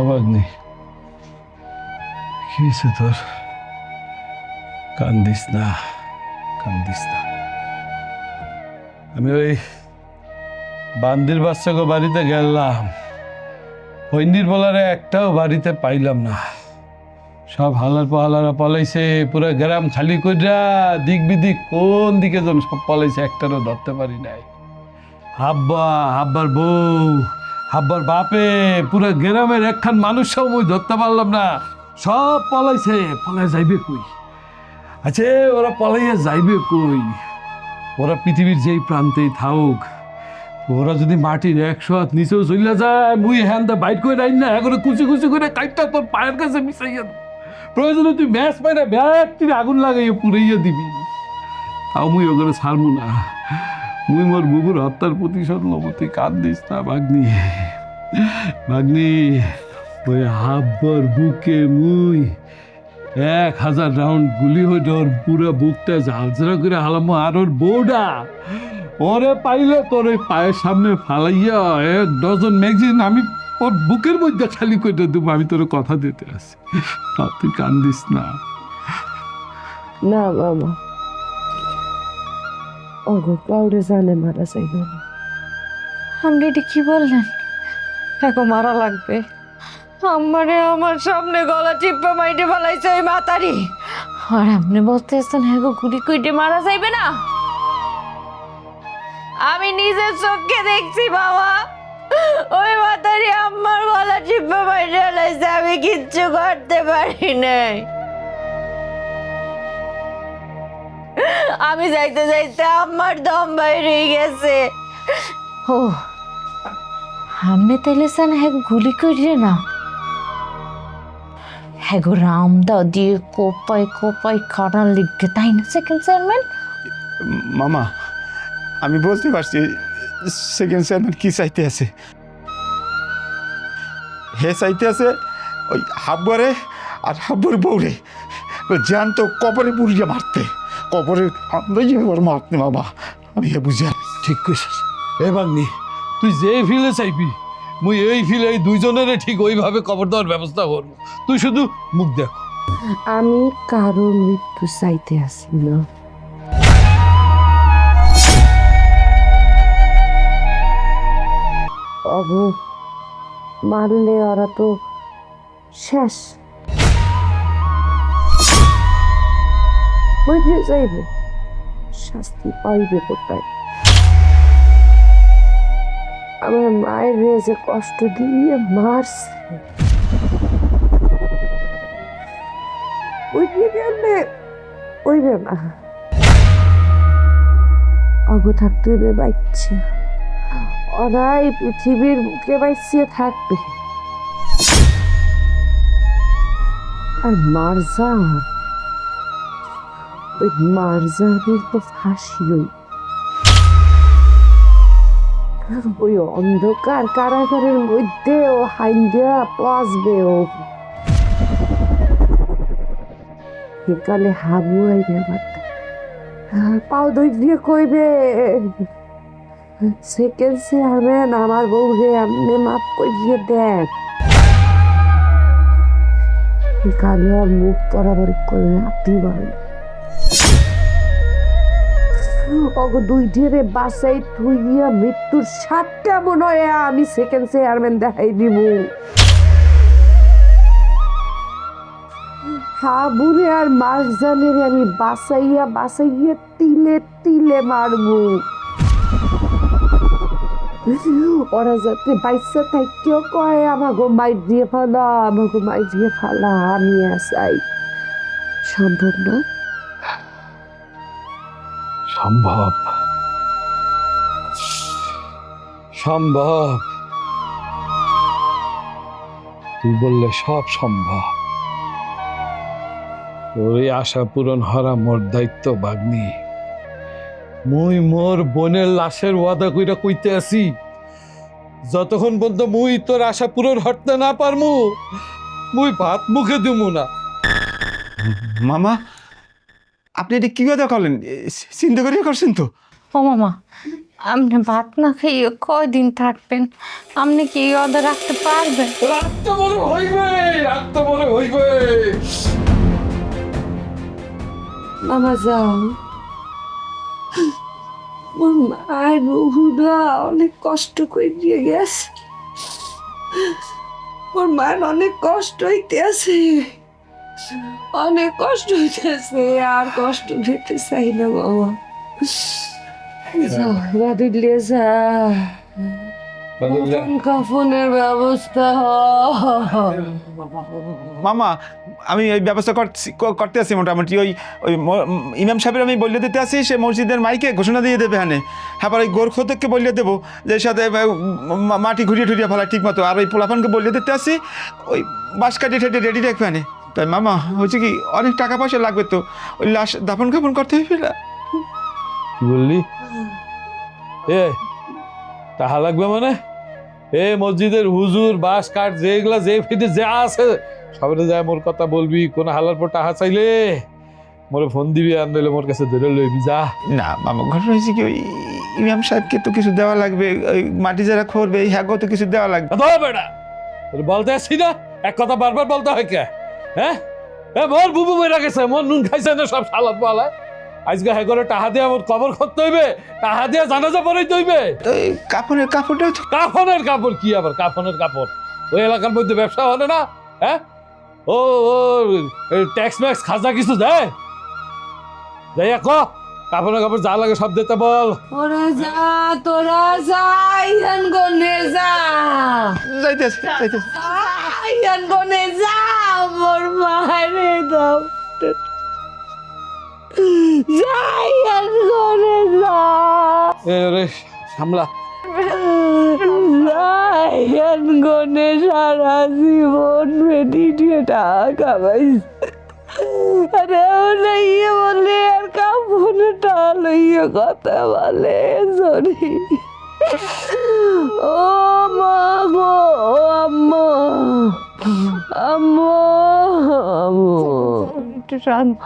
ভাগ্নি, কি হয়েছে তোর? কান্দিস না, কান্দিস না। আমি ওই বান্দির বাচ্চাকে বাড়িতে গেলাম, হৈন্দির বলারে একটাও বাড়িতে পাইলাম না। সব হালার পাহালারা পলাইছে, পুরো গ্রাম খালি কইরা দিক বিদিক কোন দিকে যেন সব পলাইছে, একটারও ধরতে পারি নাই। হাব্বা, হাব্বার বউ, হাব্বার বাপে, পুরো গ্রামের একখান মানুষ সব মুই ধরতে পারলাম না। সব পলাইছে, পলাই যাইবে কই? আচ্ছা, ওরা পলাইয়া যাইবে কই? ওরা পৃথিবীর যেই প্রান্তেই থাকুক, ওরা যদি মাটির 100 হাত নিচেও চলে যায়, মুই হ্যান্ডা বাইট করে রাইন না, এখন কুচি কুচি করে কাইটটা তোর পায়ের কাছে মিশাইয়া দেব। প্রয়োজনে তুই ম্যাচ পাই না ব্যাগটির আগুন লাগাইয়া পুড়াইয়া দিবি, তাও মুই ওখানে ছাড়বো না। মুই মোর বুবুর হত্যার প্রতিশোধ লব। তুই কাঁদিস না ভাগ্নি, ভাগ্নি। ওই হাব্বর বুকে মুই 1000 রাউন্ড গুলি হয়ে ওর পুরো বুকটা ঝালঝাড়া করে হালামো। আর ওর বউটা, ওরে পাইলে তোর ওই পায়ের সামনে ফালাইয়া 1 ডজন ম্যাগজিন আমি ওর বুকের মধ্যে খালি করে দেবো। আমি তোর কথা দিতে আসি, তুই কান্দিস না। না বাবা, ওগো কাউরে জানে মারা যাইব না। আপনি এটা কি বললেন? এখন মারা লাগবে? আমারে আমার সামনে গলা টিপে মাইটে ফেলাইছে ওই মাতারি, আর আপনি বলতেছেন হ্যাঁ গুলি কুইটে মারা যাইবে না? আমি নিজের চোখে দেখছি বাবা, ওই মাতারি আমার গলা টিপে মাইটে ফেলাইছে, আমি কিচ্ছু করতে পারি নাই। আমি যাইতে যাইতে আমার দম বাইরে গেছে। ও আপনি তাইলে চান হ্যাঁ গুলি করিয়ে না? হ্যাঁ গো রামদা দিয়ে কোপাই কোপাই খাটার লিখে, তাই না সেকেন্ড চেয়ারম্যান? মামা, আমি বলতে পারছি সেকেন্ড চেয়ারম্যান কি চাইতে আছে। হে চাইতে আছে ওই হাব্বারে আর হাব্বুর বউরে জ্যান্ত কবরে পুড়িয়ে মারতে, কবরে মারতে। বাবা আমি বুঝি। ঠিক কইছিস এ ভাগ্নি, তুই যে ফিলে চাইবি মুই এই ফিলে এই দুইজনের ঠিক ওইভাবে কবর দেওয়ার ব্যবস্থা করবো। তুই শুধু মুখ দেখ। আমি কারো মৃত্যু চাইতে আসি না। অগো মারলে ওরা তো শেষ, মরে যাইবে, শাস্তি পাইবে কোথায়? আমার মায়ের যে কষ্ট দিয়ে মারছে, ওইদিকে গেলে ওইবে না। অগো থাকতে হইবে বাইচ্ছে, ওরাই পৃথিবীর বুকে বাইছিয়ে থাকবে। আর মারজান, ওই মারজানের তো ফাঁসি ওই অন্ধকার কারাগারের মধ্যে ও হাইন্দিয়া পচবে। ও সেকালে হাবু আইবে আমার পাও দই দিয়ে কইবে, সেকেন্ড চেয়ারম্যান আমার বউ রে আপনি মাফ করিয়ে দেখ। কালে আর মুখ বরাবরি করে আপনি বলেন, অগো দুই ঢেরে বাসাই থুইয়া মৃত্যুর সাতটা মনে হয় আমি সেকেন্ড চেয়ারম্যান দেখাই দিব। হাবুরে আর মারজানের আমি বাসাইয়া বাসাইয়া তিলে তিলে মারবো। ওরা যাতে বাইসা থাকতেও কয় আমাকে মাইর দিয়ে ফেলা, আমাকে মাইর দিয়ে ফেলা, আমি আসাই। সম্ভব না? সম্ভব, সম্ভব। তুই বললে সব সম্ভব। ওই আশা পূরণ হরা মোর দায়িত্ব ভাগ্নি। মুই মোর বোনের লাশের ওয়াদা কইরা কইতে আসি, যতক্ষণ পর্যন্ত মুই তোর আশা পূরণ হতে না পারমু, মুই ভাত মুখে দিমু না। মামা, আপনি এটা কি কথা করলেন? চিন্তা করিয়া করছেন তো? ও মামা, আপনি ভাত না খেয়ে কয়দিন থাকবেন? আপনি কি এই অর্ডার রাখতে পারবেন? রাখতে মনে হইবে, রাখতে মনে হইবে। মামা যাও, মোর মায়ের রুহুরা অনেক কষ্ট করে দিয়ে গেছে, মোর মায়ের অনেক কষ্ট হইতেছে, অনেক কষ্ট হইতেছে, আর কষ্ট দিতে চাই না বাবা। যাও বাড়ি লিয়ে যা, নতুন কাফনের ব্যবস্থা হয়। মামা আমি এই ব্যবস্থা করতে আছি মোটামুটি। ওই ওই ইমাম সাহেবের আমি বলে দিতে আসি, সে মসজিদের মাইকে ঘোষণা দিয়ে দেবে হ্যাঁ। হ্যাঁ, ওই গোরখোদককে বলে দেবো যে সাথে মাটি ঘুরিয়ে ঠুরিয়ে ফেলা ঠিক মতো। আর ওই পোলাপানকে বলে দিতে আসি ওই বাঁশ কাটিয়ে ঠেটে রেডি রাখবে হ্যাঁ। তাই মামা হচ্ছে কি অনেক টাকা পয়সা লাগবে তো, ওই লাশ দাফন কাফন করতে হইবে না। কি বললি? এ টাকা লাগবে মানে? এ মসজিদের হুজুর বাস কাঠ যেগুলা যে ফিটে যা আছে সবাই যায় মোর কথা বলবি, কোন হালার পর টাকা চাইলে মোরে ফোন দিবি, আর নইলে মোর কাছে ধরে লইবি যা। না মামা ঘটনা হয়েছে কি ওই ইমাম সাহেবকে তো কিছু দেওয়া লাগবে, ওই মাটি যারা খরবে এই হ্যাগো তো কিছু দেওয়া লাগবে। বেটা তোর বলতে আসছি না, এক কথা বারবার বলতে হয় কে? হ্যাঁ মোর বুবু বেড়া গেছে, মোর নুন খাইছে না সব সালাদ পালায়। আজকে হ্যাঁ করে টাহা দিয়ে আমার কবর করতে হইবে, টাহা দিয়ে জানাজা পড়াইতে হইবে। তো এই কাপড়ের কাপড়টাও তো কাফনের কাপড় কি আবার কাফনের কাপড়? ওই এলাকার মধ্যে ব্যবসা হবে না? হ্যাঁ ও ট্যাক্স ম্যাক্স খাজা কিছু দেয়? যাইয়া ক কাপড়ের কাপড় যা লাগে সব দিতে বল। ওরে যা, তোরা যা, ইহান গনে যা, যাইতেছে ইহান গনে যা, মোর মারে দাও, যা, ইহান গনে যা, এ রে সামলা। যা, ইহান গনে সারা জীবন বেটি দিয়ে টাকা কামাইছে। আরে লইয়ে বলে আর কাপড়টা লইয়ে কথা বলে সরি। ও মা গো, আম্মা, আম্মা, আম্মা, একটু শান্ত